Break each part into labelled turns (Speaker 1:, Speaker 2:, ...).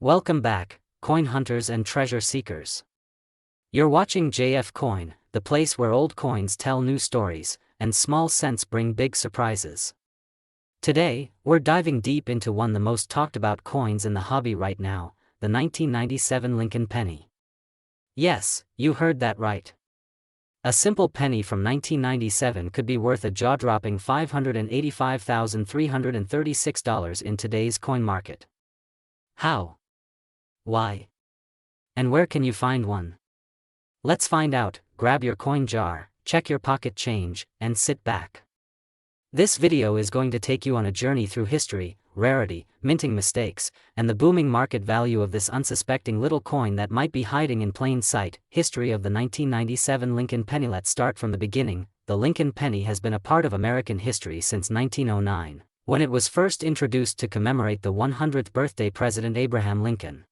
Speaker 1: Welcome back, coin hunters and treasure seekers. You're watching JF Coin, the place where old coins tell new stories, and small cents bring big surprises. Today, we're diving deep into one of the most talked about coins in the hobby right now, the 1997 Lincoln penny. Yes, you heard that right. A simple penny from 1997 could be worth a jaw-dropping $585,336 in today's coin market. How? Why? And where can you find one? Let's find out. Grab your coin jar, check your pocket change, and sit back. This video is going to take you on a journey through history, rarity, minting mistakes, and the booming market value of this unsuspecting little coin that might be hiding in plain sight. History of the 1997 Lincoln penny. Let's start from the beginning. The Lincoln penny has been a part of American history since 1909, when it was first introduced to commemorate the 100th birthday President Abraham Lincoln.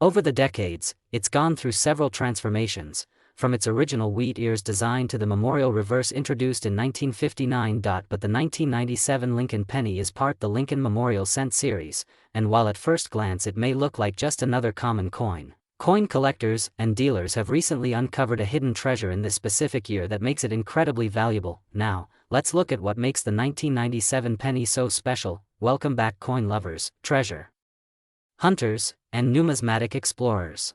Speaker 1: Over the decades, it's gone through several transformations, from its original wheat ears design to the memorial reverse introduced in 1959. But the 1997 Lincoln penny is part the Lincoln Memorial Cent series, and while at first glance it may look like just another common coin, coin collectors and dealers have recently uncovered a hidden treasure in this specific year that makes it incredibly valuable. Now, let's look at what makes the 1997 penny so special. Welcome back, coin lovers, treasure hunters, and numismatic explorers.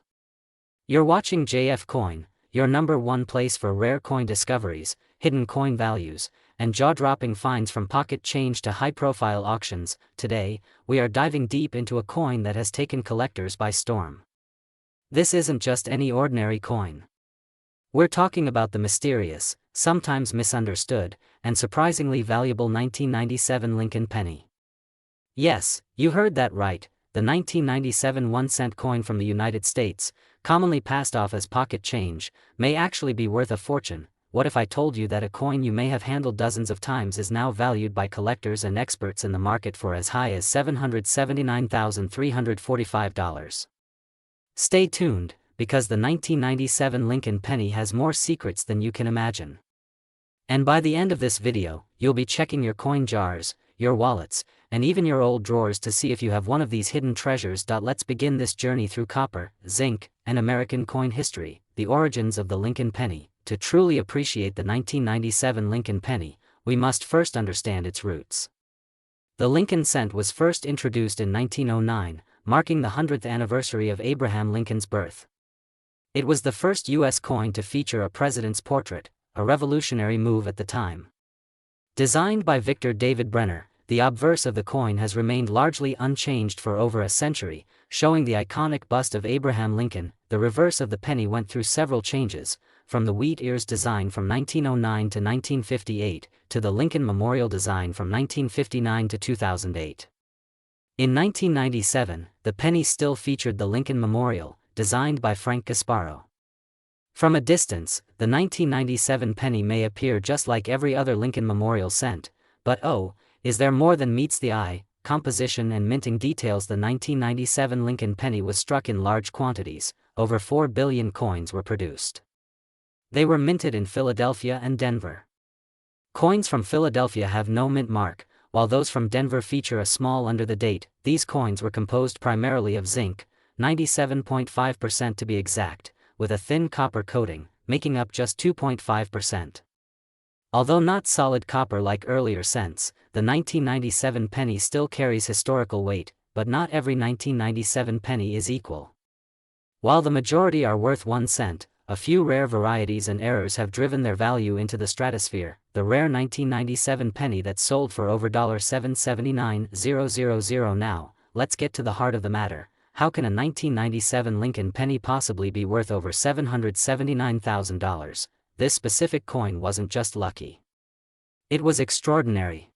Speaker 1: You're watching JF Coin, your number one place for rare coin discoveries, hidden coin values, and jaw-dropping finds from pocket change to high-profile auctions. Today, we are diving deep into a coin that has taken collectors by storm. This isn't just any ordinary coin. We're talking about the mysterious, sometimes misunderstood, and surprisingly valuable 1997 Lincoln penny. Yes, you heard that right. The 1997 1-cent coin from the United States, commonly passed off as pocket change, may actually be worth a fortune. What if I told you that a coin you may have handled dozens of times is now valued by collectors and experts in the market for as high as $779,345? Stay tuned, because the 1997 Lincoln penny has more secrets than you can imagine. And by the end of this video, you'll be checking your coin jars, your wallets, and even your old drawers to see if you have one of these hidden treasures. Let's begin this journey through copper, zinc, and American coin history, the origins of the Lincoln penny. To truly appreciate the 1997 Lincoln penny, we must first understand its roots. The Lincoln cent was first introduced in 1909, marking the 100th anniversary of Abraham Lincoln's birth. It was the first U.S. coin to feature a president's portrait, a revolutionary move at the time. Designed by Victor David Brenner, the obverse of the coin has remained largely unchanged for over a century, showing the iconic bust of Abraham Lincoln. The reverse of the penny went through several changes, from the wheat ears design from 1909 to 1958, to the Lincoln Memorial design from 1959 to 2008. In 1997, the penny still featured the Lincoln Memorial, designed by Frank Gasparo. From a distance, the 1997 penny may appear just like every other Lincoln Memorial cent, but is there more than meets the eye? Composition and minting details. The 1997 Lincoln penny was struck in large quantities. Over 4 billion coins were produced. They were minted in Philadelphia and Denver. Coins from Philadelphia have no mint mark, while those from Denver feature a small under the date. These coins were composed primarily of zinc, 97.5% to be exact, with a thin copper coating, making up just 2.5%. Although not solid copper like earlier cents, the 1997 penny still carries historical weight, but not every 1997 penny is equal. While the majority are worth 1 cent, a few rare varieties and errors have driven their value into the stratosphere. The rare 1997 penny that sold for over $779,000. Now, let's get to the heart of the matter. How can a 1997 Lincoln penny possibly be worth over $779,000? This specific coin wasn't just lucky. It was extraordinary.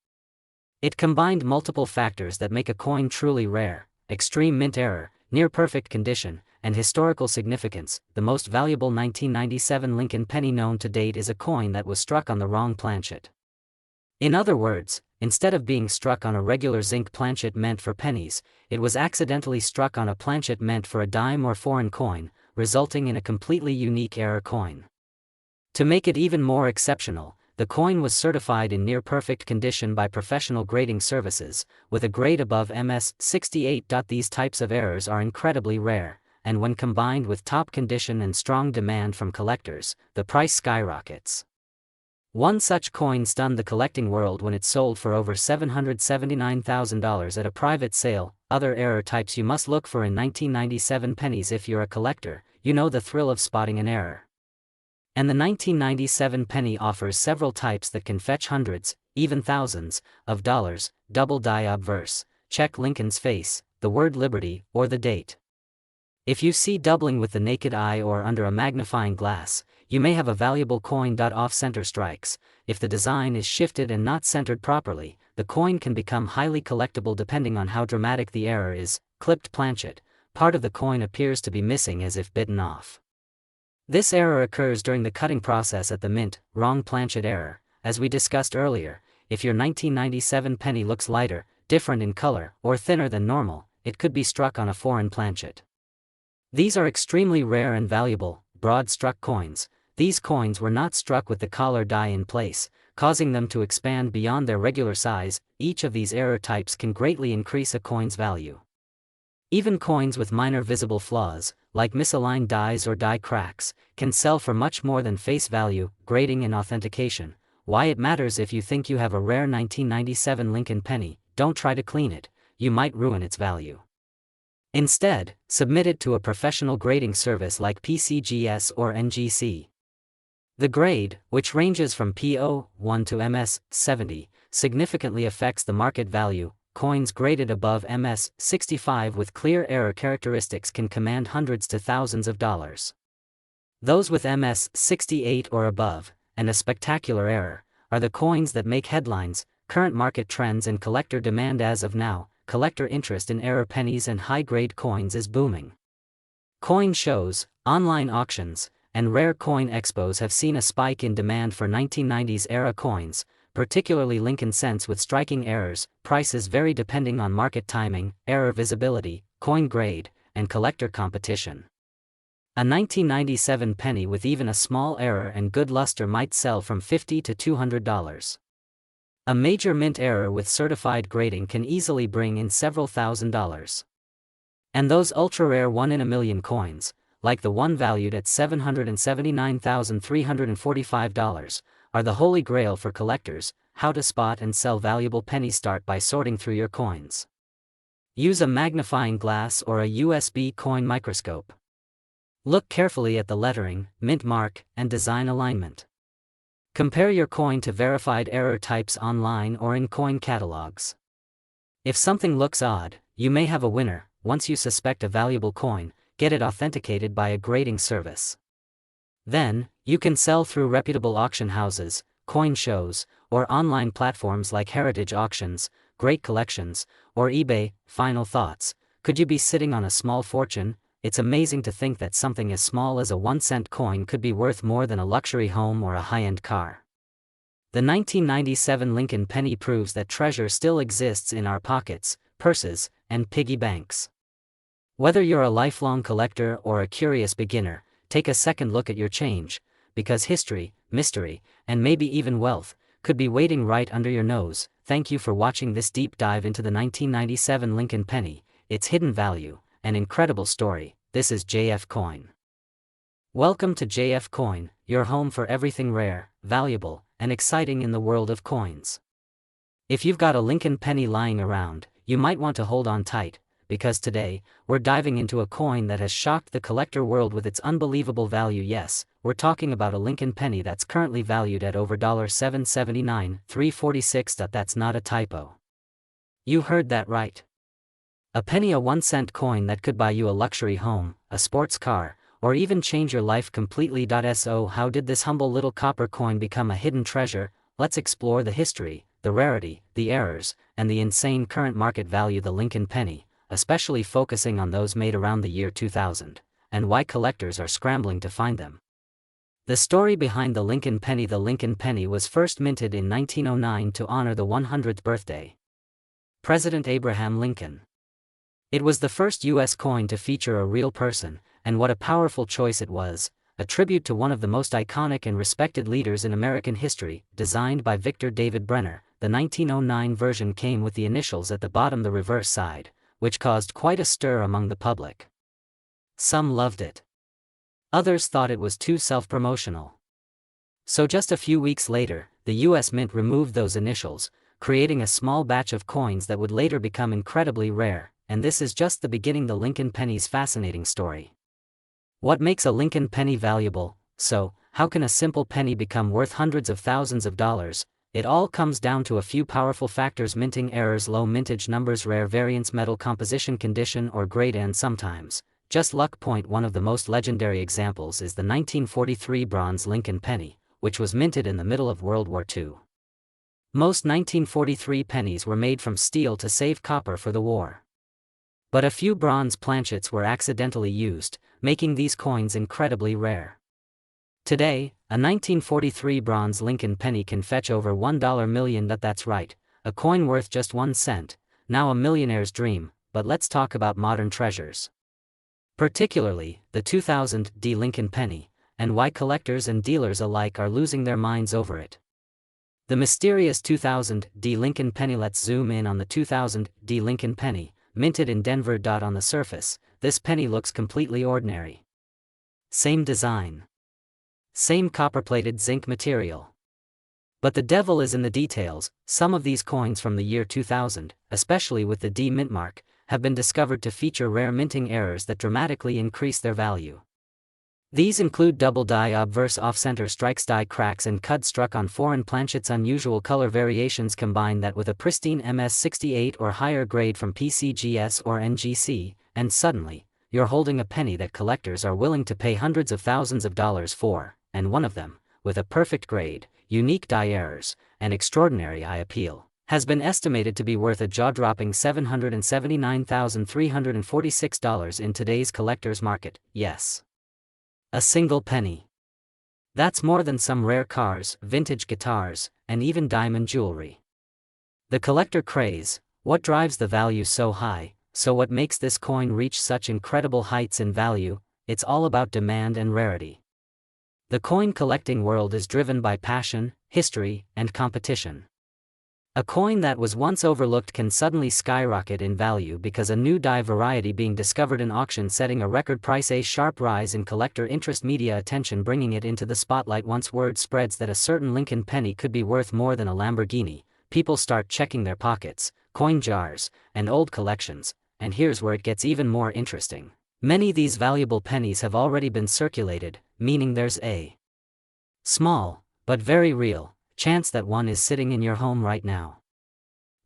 Speaker 1: It combined multiple factors that make a coin truly rare: extreme mint error, near-perfect condition, and historical significance. The most valuable 1997 Lincoln penny known to date is a coin that was struck on the wrong planchet. In other words, instead of being struck on a regular zinc planchet meant for pennies, it was accidentally struck on a planchet meant for a dime or foreign coin, resulting in a completely unique error coin. To make it even more exceptional, The coin was certified in near-perfect condition by professional grading services, with a grade above MS68. These types of errors are incredibly rare, and when combined with top condition and strong demand from collectors, the price skyrockets. One such coin stunned the collecting world when it sold for over $779,000 at a private sale. Other error types you must look for in 1997 pennies. If you're a collector, you know the thrill of spotting an error. And the 1997 penny offers several types that can fetch hundreds, even thousands, of dollars. Double die obverse, check Lincoln's face, the word liberty, or the date. If you see doubling with the naked eye or under a magnifying glass, you may have a valuable coin. Off-center strikes, if the design is shifted and not centered properly, the coin can become highly collectible depending on how dramatic the error is. Clipped planchet, part of the coin appears to be missing as if bitten off. This error occurs during the cutting process at the mint. Wrong planchet error, as we discussed earlier. If your 1997 penny looks lighter, different in color, or thinner than normal, it could be struck on a foreign planchet. These are extremely rare and valuable, broad-struck coins. These coins were not struck with the collar die in place, causing them to expand beyond their regular size. Each of these error types can greatly increase a coin's value. Even coins with minor visible flaws, like misaligned dies or die cracks, can sell for much more than face value. Grading and authentication. Why it matters. If you think you have a rare 1997 Lincoln penny, don't try to clean it, you might ruin its value. Instead, submit it to a professional grading service like PCGS or NGC. The grade, which ranges from P01 to MS70, significantly affects the market value. Coins graded above MS65 with clear error characteristics can command hundreds to thousands of dollars. Those with MS68 or above, and a spectacular error, are the coins that make headlines. Current market trends and collector demand. As of now, collector interest in error pennies and high-grade coins is booming. Coin shows, online auctions, and rare coin expos have seen a spike in demand for 1990s era coins, particularly Lincoln cents with striking errors. Prices vary depending on market timing, error visibility, coin grade, and collector competition. A 1997 penny with even a small error and good luster might sell from $50 to $200. A major mint error with certified grading can easily bring in several $1,000s. And those ultra-rare one-in-a-million coins, like the one valued at $779,345, are the holy grail for collectors. How to spot and sell valuable pennies. Start by sorting through your coins. Use a magnifying glass or a USB coin microscope. Look carefully at the lettering, mint mark, and design alignment. Compare your coin to verified error types online or in coin catalogs. If something looks odd, you may have a winner. Once you suspect a valuable coin, get it authenticated by a grading service. Then, you can sell through reputable auction houses, coin shows, or online platforms like Heritage Auctions, Great Collections, or eBay. Final thoughts. Could you be sitting on a small fortune? It's amazing to think that something as small as a 1-cent coin could be worth more than a luxury home or a high-end car. The 1997 Lincoln penny proves that treasure still exists in our pockets, purses, and piggy banks. Whether you're a lifelong collector or a curious beginner, take a second look at your change, because history, mystery, and maybe even wealth, could be waiting right under your nose. Thank you for watching this deep dive into the 1997 Lincoln penny, its hidden value, and incredible story. This is JF Coin. Welcome to JF Coin, your home for everything rare, valuable, and exciting in the world of coins. If you've got a Lincoln penny lying around, you might want to hold on tight, because today, we're diving into a coin that has shocked the collector world with its unbelievable value. Yes, we're talking about a Lincoln penny that's currently valued at over $779,346. That's not a typo. You heard that right. A penny, a 1-cent coin that could buy you a luxury home, a sports car, or even change your life completely. So how did this humble little copper coin become a hidden treasure? Let's explore the history, the rarity, the errors, and the insane current market value. The Lincoln penny, especially focusing on those made around the year 2000, and why collectors are scrambling to find them. The story behind the Lincoln penny. The Lincoln penny was first minted in 1909 to honor the 100th birthday. President Abraham Lincoln. It was the first U.S. coin to feature a real person, and what a powerful choice it was. a tribute to one of the most iconic and respected leaders in American history, designed by Victor David Brenner. The 1909 version came with the initials at the bottom, the reverse side, which caused quite a stir among the public. Some loved it. Others thought it was too self-promotional. So just a few weeks later, the US Mint removed those initials, creating a small batch of coins that would later become incredibly rare, and this is just the beginning. The Lincoln penny's fascinating story. What makes a Lincoln penny valuable? So, how can a simple penny become worth hundreds of thousands of dollars? It all comes down to a few powerful factors: minting errors, low mintage numbers, rare variants, metal composition, condition or grade, and sometimes just luck. One of the most legendary examples is the 1943 bronze Lincoln penny, which was minted in the middle of World War II. Most 1943 pennies were made from steel to save copper for the war. But a few bronze planchets were accidentally used, making these coins incredibly rare. Today, a 1943 bronze Lincoln penny can fetch over $1 million. That's right, a coin worth just 1 cent, now a millionaire's dream. But let's talk about modern treasures. Particularly, the 2000 Lincoln penny, and why collectors and dealers alike are losing their minds over it. The mysterious 2000 Lincoln penny. Let's zoom in on the 2000 Lincoln penny, minted in Denver. On the surface, this penny looks completely ordinary. Same design. Same copper-plated zinc material. But the devil is in the details. Some of these coins from the year 2000, especially with the D mint mark, have been discovered to feature rare minting errors that dramatically increase their value. These include double die, obverse, off-center strikes, die cracks, and cuts struck on foreign planchets. Unusual color variations. Combine that with a pristine MS-68 or higher grade from PCGS or NGC, and suddenly, you're holding a penny that collectors are willing to pay hundreds of thousands of dollars for, and one of them, with a perfect grade, unique die errors, and extraordinary eye appeal, has been estimated to be worth a jaw-dropping $779,346 in today's collector's market. Yes. A single penny. That's more than some rare cars, vintage guitars, and even diamond jewelry. The collector craze, what drives the value so high? So what makes this coin reach such incredible heights in value? It's all about demand and rarity. The coin collecting world is driven by passion, history, and competition. A coin that was once overlooked can suddenly skyrocket in value because a new die variety being discovered in auction, setting a record price. A sharp rise in collector interest, media attention bringing it into the spotlight. Once word spreads that a certain Lincoln penny could be worth more than a Lamborghini, people start checking their pockets, coin jars, and old collections. And here's where it gets even more interesting. Many of these valuable pennies have already been circulated, meaning there's a small, but very real, chance that one is sitting in your home right now.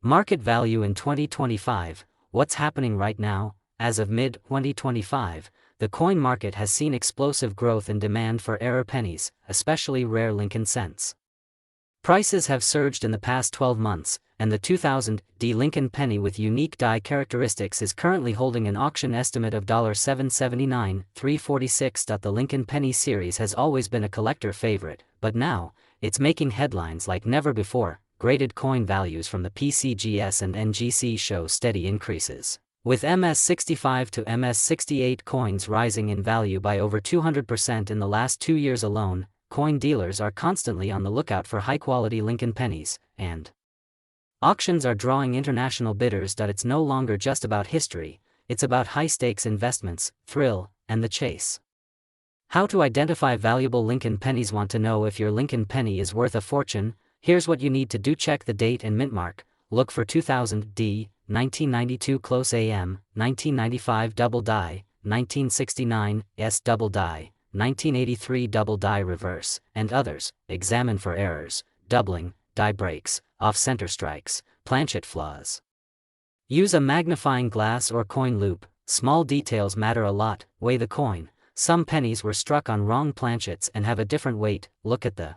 Speaker 1: Market value in 2025. What's happening right now? As of mid-2025, the coin market has seen explosive growth in demand for error pennies, especially rare Lincoln cents. Prices have surged in the past 12 months, and the 2000 Lincoln penny with unique die characteristics is currently holding an auction estimate of $779,346. The Lincoln penny series has always been a collector favorite, but now, it's making headlines like never before. Graded coin values from the PCGS and NGC show steady increases, with MS-65 to MS-68 coins rising in value by over 200% in the last 2 years alone. Coin dealers are constantly on the lookout for high-quality Lincoln pennies, and auctions are drawing international bidders. It's no longer just about history, it's about high-stakes investments, thrill, and the chase. How to identify valuable Lincoln pennies? Want to know if your Lincoln penny is worth a fortune? Here's what you need to do. Check the date and mint mark. Look for 2000 1992 close AM, 1995 double die, 1969 S double die, 1983 double die reverse, and others. Examine for errors, doubling, die breaks, off-center strikes, planchet flaws. Use a magnifying glass or coin loop. Small details matter a lot. Weigh the coin. Some pennies were struck on wrong planchets and have a different weight. Look at the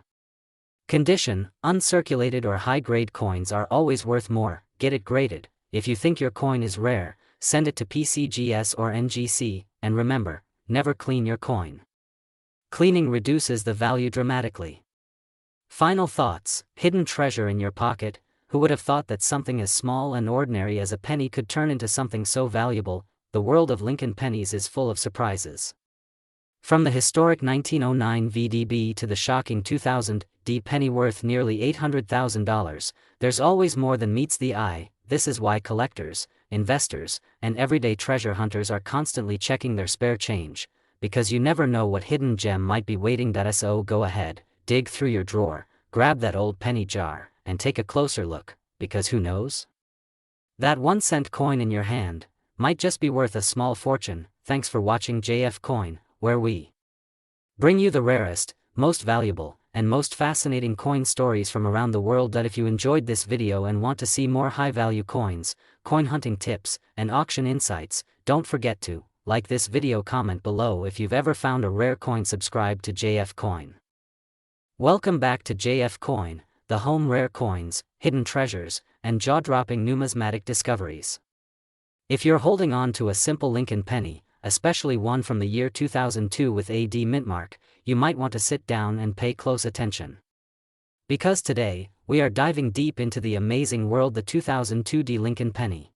Speaker 1: condition. Uncirculated or high-grade coins are always worth more. Get it graded. If you think your coin is rare, send it to PCGS or NGC, and remember, never clean your coin. Cleaning reduces the value dramatically. Final thoughts. Hidden treasure in your pocket. Who would have thought that something as small and ordinary as a penny could turn into something so valuable? The world of Lincoln pennies is full of surprises. From the historic 1909 VDB to the shocking 2000 D penny worth nearly $800,000, there's always more than meets the eye. This is why collectors, investors, and everyday treasure hunters are constantly checking their spare change, because you never know what hidden gem might be waiting. So go ahead, dig through your drawer, grab that old penny jar, and take a closer look, because who knows? That 1-cent coin in your hand might just be worth a small fortune. Thanks for watching JF Coin, where we bring you the rarest, most valuable, and most fascinating coin stories from around the world. If you enjoyed this video and want to see more high-value coins, coin hunting tips, and auction insights, don't forget to like this video, comment below if you've ever found a rare coin, subscribe to JF Coin. Welcome back to JF Coin, the home rare coins, hidden treasures, and jaw-dropping numismatic discoveries. If you're holding on to a simple Lincoln penny, especially one from the year 2002 with AD mint mark, you might want to sit down and pay close attention. Because today, we are diving deep into the amazing world, the 2002 D Lincoln penny.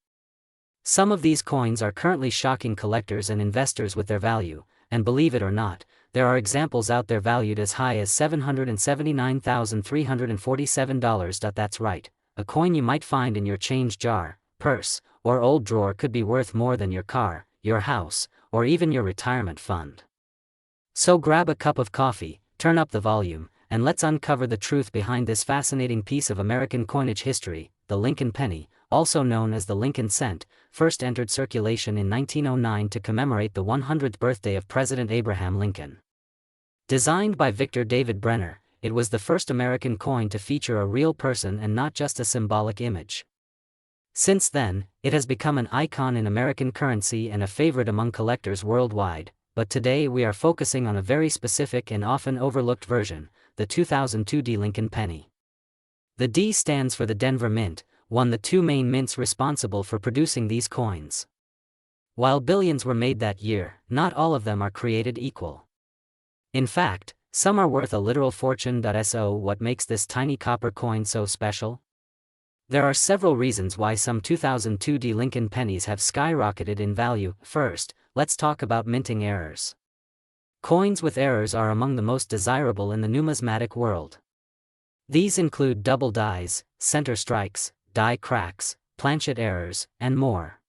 Speaker 1: Some of these coins are currently shocking collectors and investors with their value, and believe it or not, there are examples out there valued as high as $779,347. That's right, a coin you might find in your change jar, purse, or old drawer could be worth more than your car, your house, or even your retirement fund. So grab a cup of coffee, turn up the volume, and let's uncover the truth behind this fascinating piece of American coinage history. The Lincoln penny, also known as the Lincoln cent, first entered circulation in 1909 to commemorate the 100th birthday of President Abraham Lincoln. Designed by Victor David Brenner, it was the first American coin to feature a real person and not just a symbolic image. Since then, it has become an icon in American currency and a favorite among collectors worldwide, but today we are focusing on a very specific and often overlooked version, the 2002 D Lincoln penny. The D stands for the Denver Mint, one of the two main mints responsible for producing these coins. While billions were made that year, not all of them are created equal. In fact, some are worth a literal fortune. So what makes this tiny copper coin so special? There are several reasons why some 2002 D Lincoln pennies have skyrocketed in value. First, let's talk about minting errors. Coins with errors are among the most desirable in the numismatic world. These include double dies, center strikes, die cracks, planchet errors, and more.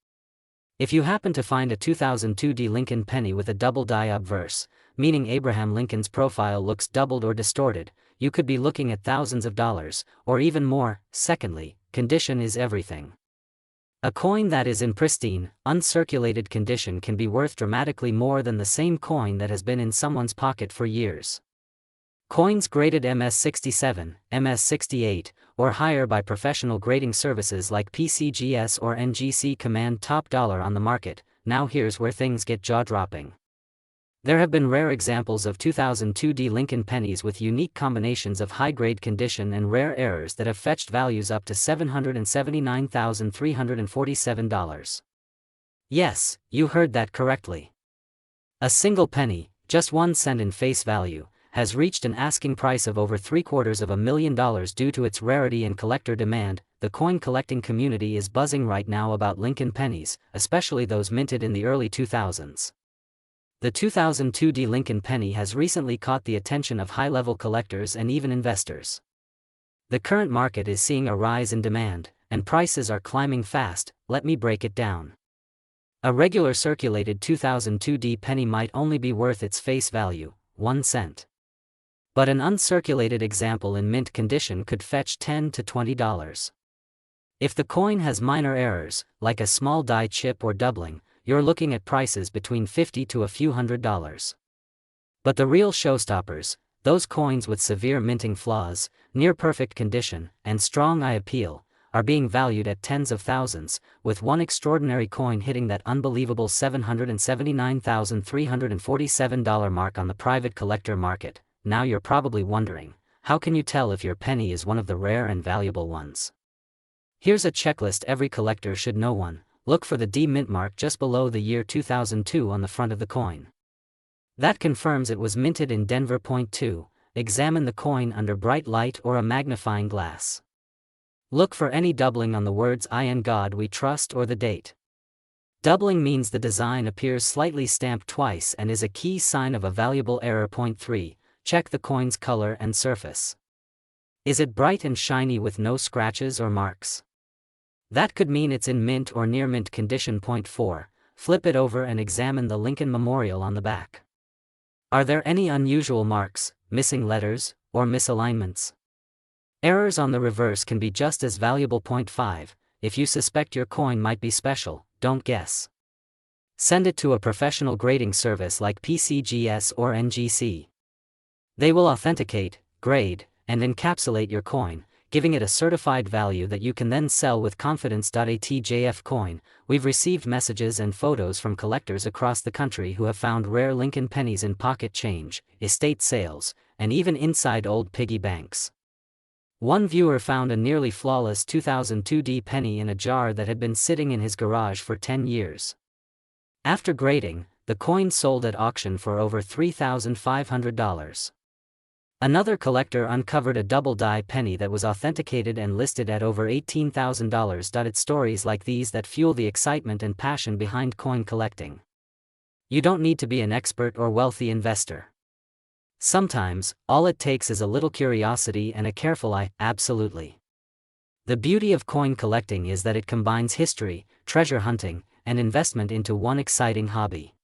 Speaker 1: If you happen to find a 2002 D Lincoln penny with a double die obverse, meaning Abraham Lincoln's profile looks doubled or distorted, you could be looking at thousands of dollars, or even more. Secondly, condition is everything. A coin that is in pristine, uncirculated condition can be worth dramatically more than the same coin that has been in someone's pocket for years. Coins graded MS67, MS68, or higher by professional grading services like PCGS or NGC command top dollar on the market. Now here's where things get jaw-dropping. There have been rare examples of 2002 D Lincoln pennies with unique combinations of high-grade condition and rare errors that have fetched values up to $779,347. Yes, you heard that correctly. A single penny, just 1 cent in face value, has reached an asking price of over $750,000 due to its rarity and collector demand. The coin collecting community is buzzing right now about Lincoln pennies, especially those minted in the early 2000s. The 2002 D Lincoln penny has recently caught the attention of high-level collectors and even investors. The current market is seeing a rise in demand, and prices are climbing fast. Let me break it down. A regular circulated 2002 D penny might only be worth its face value, 1 cent. But an uncirculated example in mint condition could fetch $10 to $20. If the coin has minor errors, like a small die chip or doubling, you're looking at prices between $50 to a few $100s. But the real showstoppers, those coins with severe minting flaws, near-perfect condition, and strong eye appeal, are being valued at tens of thousands, with one extraordinary coin hitting that unbelievable $779,347 mark on the private collector market. Now you're probably wondering, how can you tell if your penny is one of the rare and valuable ones? Here's a checklist every collector should know. 1. Look for the D mint mark just below the year 2002 on the front of the coin. That confirms it was minted in Denver. 2. Examine the coin under bright light or a magnifying glass. Look for any doubling on the words "I and God We Trust" or the date. Doubling means the design appears slightly stamped twice and is a key sign of a valuable error. Point 3. Check the coin's color and surface. Is it bright and shiny with no scratches or marks? That could mean it's in mint or near mint condition. Point 4. Flip it over and examine the Lincoln Memorial on the back. Are there any unusual marks, missing letters, or misalignments? Errors on the reverse can be just as valuable. Point 5. If you suspect your coin might be special, don't guess. Send it to a professional grading service like PCGS or NGC. They will authenticate, grade, and encapsulate your coin, giving it a certified value that you can then sell with confidence. At JF Coin, we've received messages and photos from collectors across the country who have found rare Lincoln pennies in pocket change, estate sales, and even inside old piggy banks. One viewer found a nearly flawless 2002 penny in a jar that had been sitting in his garage for 10 years. After grading, the coin sold at auction for over $3,500. Another collector uncovered a double-die penny that was authenticated and listed at over $18,000. It's stories like these that fuel the excitement and passion behind coin collecting. You don't need to be an expert or wealthy investor. Sometimes, all it takes is a little curiosity and a careful eye. Absolutely. The beauty of coin collecting is that it combines history, treasure hunting, and investment into one exciting hobby.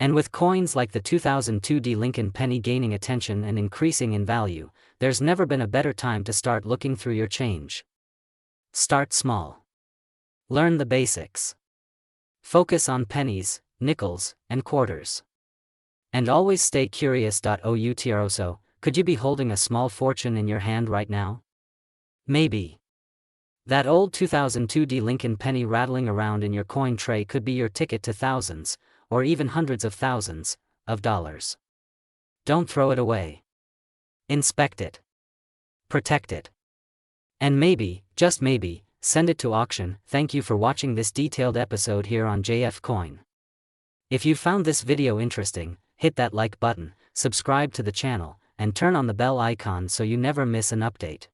Speaker 1: And with coins like the 2002 Lincoln penny gaining attention and increasing in value, there's never been a better time to start looking through your change. Start small. Learn the basics. Focus on pennies, nickels, and quarters. And always stay curious. So, could you be holding a small fortune in your hand right now? Maybe. That old 2002 Lincoln penny rattling around in your coin tray could be your ticket to thousands, or even hundreds of thousands, of dollars. Don't throw it away. Inspect it. Protect it. And maybe, just maybe, send it to auction. Thank you for watching this detailed episode here on JF Coin. If you found this video interesting, hit that like button, subscribe to the channel, and turn on the bell icon so you never miss an update.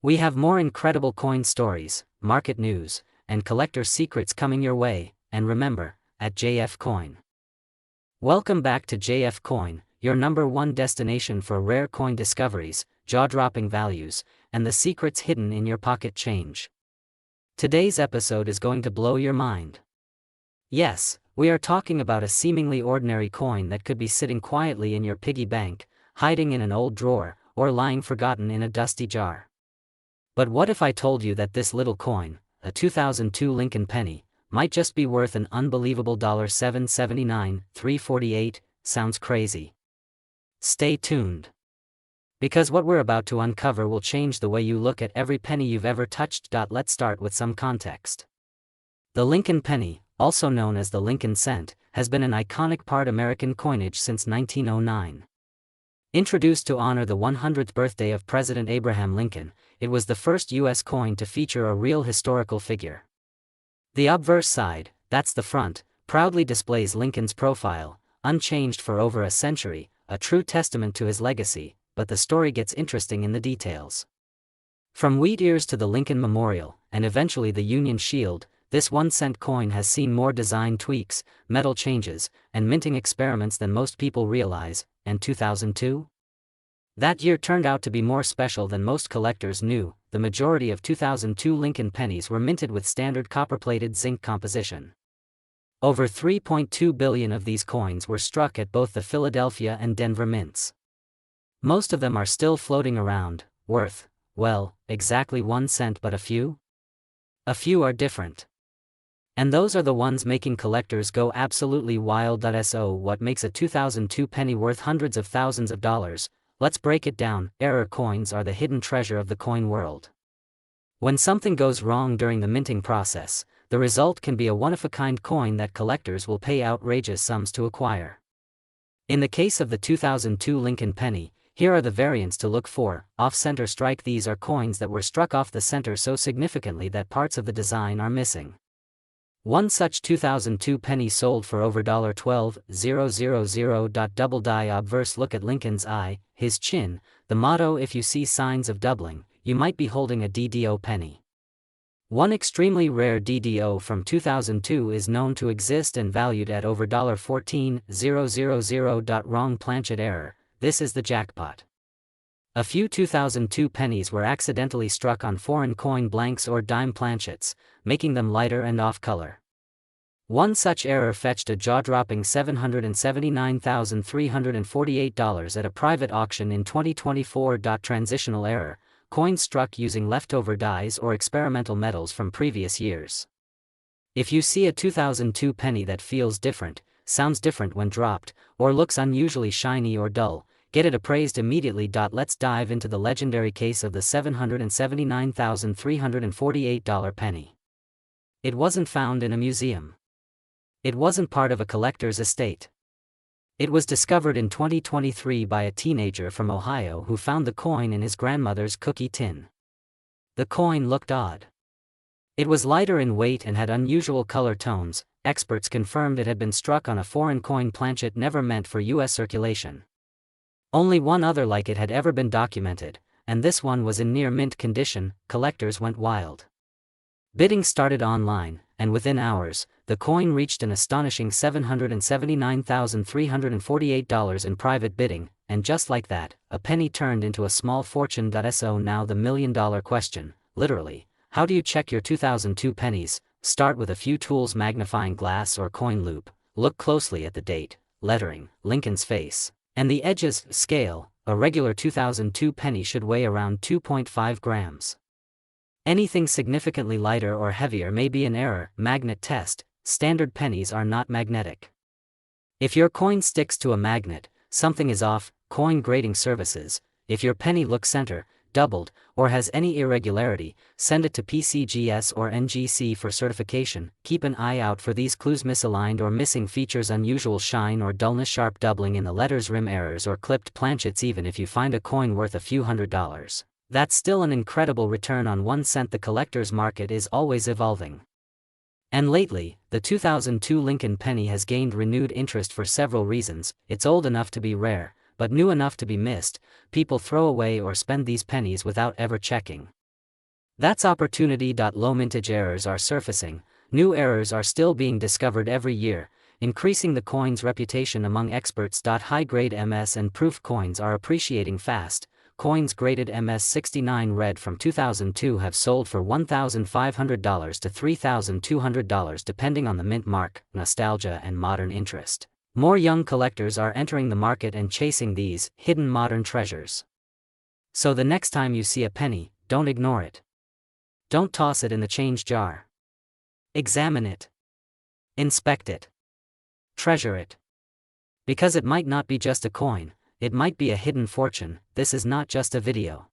Speaker 1: We have more incredible coin stories, market news, and collector secrets coming your way, and remember, at JF Coin. Welcome back to JF Coin, your #1 destination for rare coin discoveries, jaw-dropping values, and the secrets hidden in your pocket change. Today's episode is going to blow your mind. Yes, we are talking about a seemingly ordinary coin that could be sitting quietly in your piggy bank, hiding in an old drawer, or lying forgotten in a dusty jar. But what if I told you that this little coin, a 2002 Lincoln penny, might just be worth an unbelievable $779, $348? Sounds crazy. Stay tuned. Because what we're about to uncover will change the way you look at every penny you've ever touched. Let's start with some context. The Lincoln penny, also known as the Lincoln cent, has been an iconic part of American coinage since 1909. Introduced to honor the 100th birthday of President Abraham Lincoln, it was the first U.S. coin to feature a real historical figure. The obverse side, that's the front, proudly displays Lincoln's profile, unchanged for over a century, a true testament to his legacy, but the story gets interesting in the details. From wheat ears to the Lincoln Memorial, and eventually the Union Shield, this 1-cent coin has seen more design tweaks, metal changes, and minting experiments than most people realize. And 2002? That year turned out to be more special than most collectors knew. The majority of 2002 Lincoln pennies were minted with standard copper-plated zinc composition. Over 3.2 billion of these coins were struck at both the Philadelphia and Denver mints. Most of them are still floating around, worth, well, exactly 1 cent, but a few are different. And those are the ones making collectors go absolutely wild. So what makes a 2002 penny worth hundreds of thousands of dollars? Let's break it down. Error coins are the hidden treasure of the coin world. When something goes wrong during the minting process, the result can be a one-of-a-kind coin that collectors will pay outrageous sums to acquire. In the case of the 2002 Lincoln penny, here are the variants to look for. Off-center strike. These are coins that were struck off the center so significantly that parts of the design are missing. One such 2002 penny sold for over $12,000. Double die. Obverse. Look at Lincoln's eye, his chin, the motto. If you see signs of doubling, you might be holding a DDO penny. One extremely rare DDO from 2002 is known to exist and valued at over $14,000. Wrong planchet error, this is the jackpot. A few 2002 pennies were accidentally struck on foreign coin blanks or dime planchets, making them lighter and off-color. One such error fetched a jaw-dropping $779,348 at a private auction in 2024. Transitional error, coins struck using leftover dies or experimental metals from previous years. If you see a 2002 penny that feels different, sounds different when dropped, or looks unusually shiny or dull, get it appraised immediately. Let's dive into the legendary case of the $779,348 penny. It wasn't found in a museum. It wasn't part of a collector's estate. It was discovered in 2023 by a teenager from Ohio who found the coin in his grandmother's cookie tin. The coin looked odd. It was lighter in weight and had unusual color tones. Experts confirmed it had been struck on a foreign coin planchet never meant for U.S. circulation. Only one other like it had ever been documented, and this one was in near mint condition. Collectors went wild. Bidding started online, and within hours, the coin reached an astonishing $779,348 in private bidding, and just like that, a penny turned into a small fortune. So now the million-dollar question, literally, how do you check your 2002 pennies? Start with a few tools: magnifying glass or coin loop, look closely at the date, lettering, Lincoln's face, and the edges. Scale, a regular 2002 penny should weigh around 2.5 grams. Anything significantly lighter or heavier may be an error. Magnet test, standard pennies are not magnetic. If your coin sticks to a magnet, something is off. Coin grading services, if your penny looks center, doubled, or has any irregularity, send it to PCGS or NGC for certification. Keep an eye out for these clues: misaligned or missing features, unusual shine or dullness, sharp doubling in the letters, rim errors, or clipped planchets. Even if you find a coin worth a few $100s, that's still an incredible return on 1 cent. The collector's market is always evolving. And lately, the 2002 Lincoln penny has gained renewed interest for several reasons. It's old enough to be rare, but new enough to be missed. People throw away or spend these pennies without ever checking. That's opportunity. Low mintage errors are surfacing. New errors are still being discovered every year, increasing the coin's reputation among experts. High-grade MS and proof coins are appreciating fast. Coins graded MS-69 red from 2002 have sold for $1,500 to $3,200 depending on the mint mark, nostalgia, and modern interest. More young collectors are entering the market and chasing these hidden modern treasures. So the next time you see a penny, don't ignore it. Don't toss it in the change jar. Examine it. Inspect it. Treasure it. Because it might not be just a coin, it might be a hidden fortune. This is not just a video.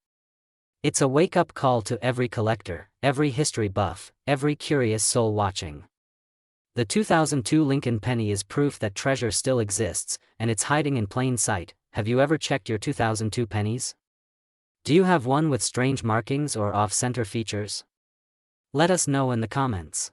Speaker 1: It's a wake-up call to every collector, every history buff, every curious soul watching. The 2002 Lincoln penny is proof that treasure still exists, and it's hiding in plain sight. Have you ever checked your 2002 pennies? Do you have one with strange markings or off-center features? Let us know in the comments.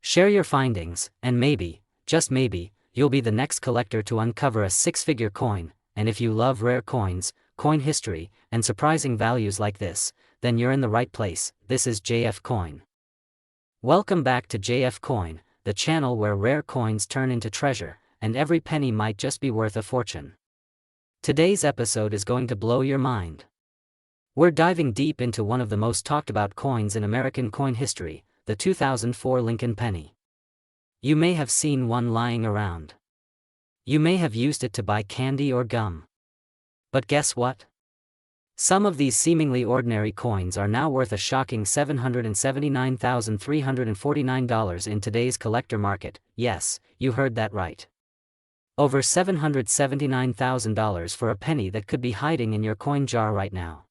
Speaker 1: Share your findings, and maybe, just maybe, you'll be the next collector to uncover a six-figure coin. And if you love rare coins, coin history, and surprising values like this, then you're in the right place. This is JF Coin. Welcome back to JF Coin, the channel where rare coins turn into treasure, and every penny might just be worth a fortune. Today's episode is going to blow your mind. We're diving deep into one of the most talked about coins in American coin history, the 2004 Lincoln penny. You may have seen one lying around. You may have used it to buy candy or gum. But guess what? Some of these seemingly ordinary coins are now worth a shocking $779,349 in today's collector market. Yes, you heard that right. Over $779,000 for a penny that could be hiding in your coin jar right now.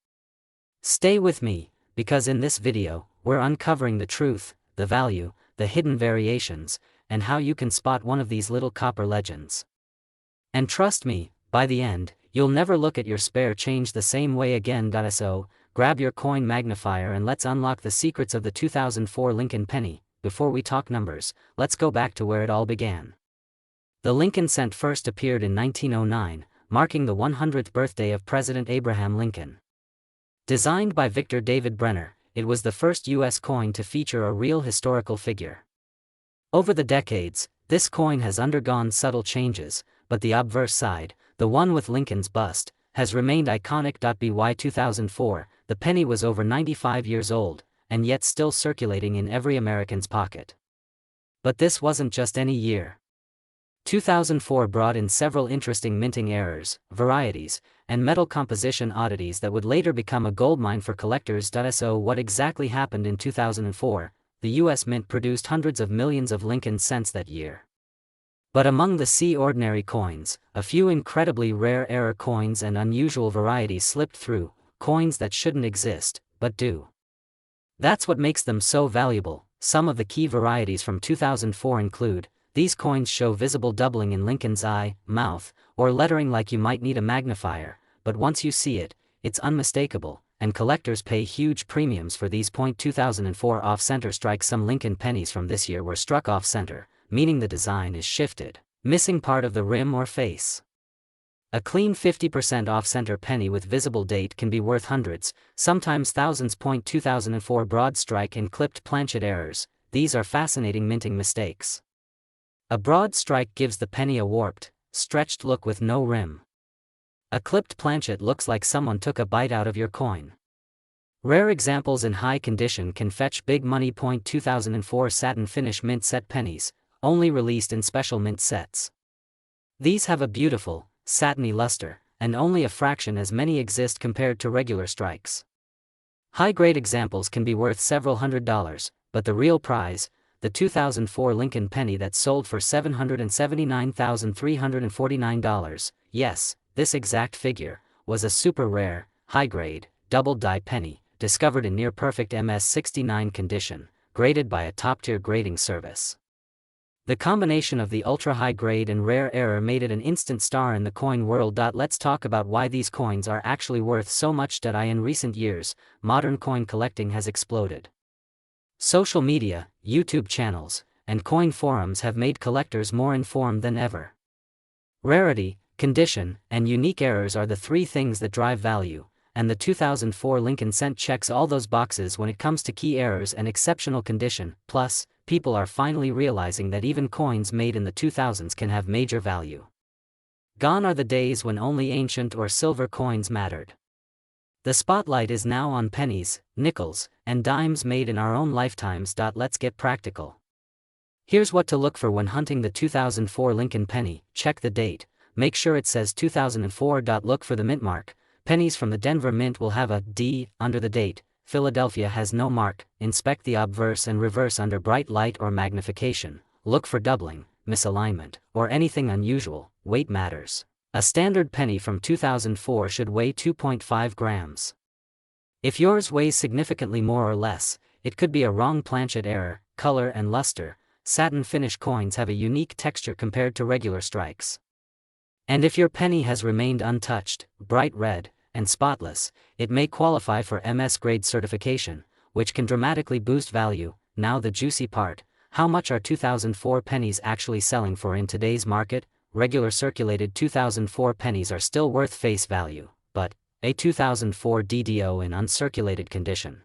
Speaker 1: Stay with me, because in this video, we're uncovering the truth, the value, the hidden variations, and how you can spot one of these little copper legends. And trust me, by the end, you'll never look at your spare change the same way again. So, grab your coin magnifier and let's unlock the secrets of the 2004 Lincoln penny. Before we talk numbers, let's go back to where it all began. The Lincoln cent first appeared in 1909, marking the 100th birthday of President Abraham Lincoln. Designed by Victor David Brenner, it was the first US coin to feature a real historical figure. Over the decades, this coin has undergone subtle changes, but the obverse side, the one with Lincoln's bust, has remained iconic. By 2004, the penny was over 95 years old, and yet still circulating in every American's pocket. But this wasn't just any year. 2004 brought in several interesting minting errors, varieties, and metal composition oddities that would later become a goldmine for collectors. So what exactly happened in 2004? The US Mint produced hundreds of millions of Lincoln cents that year. But among the ordinary coins, a few incredibly rare error coins and unusual varieties slipped through, coins that shouldn't exist, but do. That's what makes them so valuable. Some of the key varieties from 2004 include: these coins show visible doubling in Lincoln's eye, mouth, or lettering like you might need a magnifier, but once you see it, it's unmistakable, and collectors pay huge premiums for these. 2004 off-center strikes. Some Lincoln pennies from this year were struck off-center, meaning the design is shifted, missing part of the rim or face. A clean 50% off-center penny with visible date can be worth hundreds, sometimes thousands. 2004 broad strike and clipped planchet errors. These are fascinating minting mistakes. A broad strike gives the penny a warped, stretched look with no rim. A clipped planchet looks like someone took a bite out of your coin. Rare examples in high condition can fetch big money. 2004 satin finish mint set pennies, only released in special mint sets. These have a beautiful, satiny luster, and only a fraction as many exist compared to regular strikes. High-grade examples can be worth several $100s, but the real prize, the 2004 Lincoln penny that sold for $779,349, yes, this exact figure, was a super rare, high-grade, double-die penny, discovered in near-perfect MS-69 condition, graded by a top-tier grading service. The combination of the ultra-high grade and rare error made it an instant star in the coin world. Let's talk about why these coins are actually worth so much. In recent years, modern coin collecting has exploded. Social media, YouTube channels, and coin forums have made collectors more informed than ever. Rarity, condition, and unique errors are the three things that drive value, and the 2004 Lincoln cent checks all those boxes when it comes to key errors and exceptional condition. Plus, people are finally realizing that even coins made in the 2000s can have major value. Gone are the days when only ancient or silver coins mattered. The spotlight is now on pennies, nickels, and dimes made in our own lifetimes. Let's get practical. Here's what to look for when hunting the 2004 Lincoln penny. Check the date, make sure it says 2004. Look for the mint mark. Pennies from the Denver Mint will have a D under the date. Philadelphia has no mark. Inspect the obverse and reverse under bright light or magnification. Look for doubling, misalignment, or anything unusual. Weight matters. A standard penny from 2004 should weigh 2.5 grams. If yours weighs significantly more or less, it could be a wrong planchet error. Color and luster. Satin finish coins have a unique texture compared to regular strikes. And if your penny has remained untouched, bright red, and spotless, it may qualify for MS grade certification, which can dramatically boost value. Now the juicy part: how much are 2004 pennies actually selling for in today's market? Regular circulated 2004 pennies are still worth face value, but a 2004 DDO in uncirculated condition,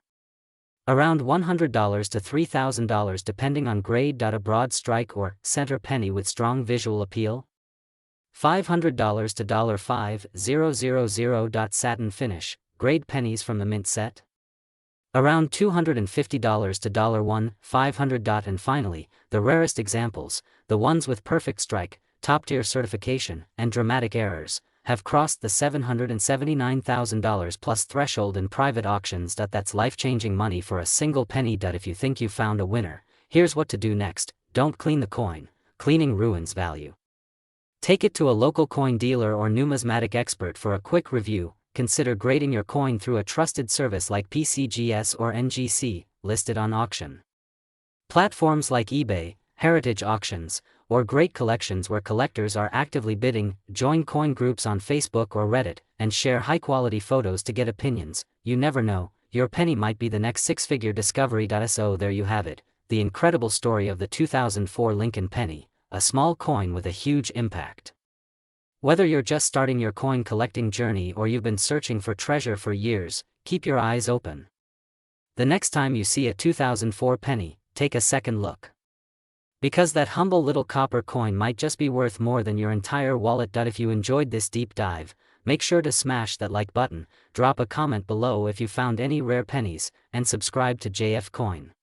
Speaker 1: around $100 to $3,000 depending on grade. A broad strike or center penny with strong visual appeal, $500 to $5,000. Satin finish, grade pennies from the mint set, around $250 to $1,500. And finally, the rarest examples, the ones with perfect strike, top-tier certification, and dramatic errors, have crossed the $779,000 plus threshold in private auctions. That's life-changing money for a single penny. If you think you found a winner, here's what to do next: don't clean the coin. Cleaning ruins value. Take it to a local coin dealer or numismatic expert for a quick review. Consider grading your coin through a trusted service like PCGS or NGC, listed on auction platforms like eBay, heritage auctions, or great collections where collectors are actively bidding. Join coin groups on Facebook or Reddit, and share high-quality photos to get opinions. You never know, your penny might be the next six-figure discovery. So there you have it, the incredible story of the 2004 Lincoln penny, a small coin with a huge impact. Whether you're just starting your coin collecting journey or you've been searching for treasure for years, keep your eyes open. The next time you see a 2004 penny, take a second look. Because that humble little copper coin might just be worth more than your entire wallet. If you enjoyed this deep dive, make sure to smash that like button, drop a comment below if you found any rare pennies, and subscribe to JF Coin.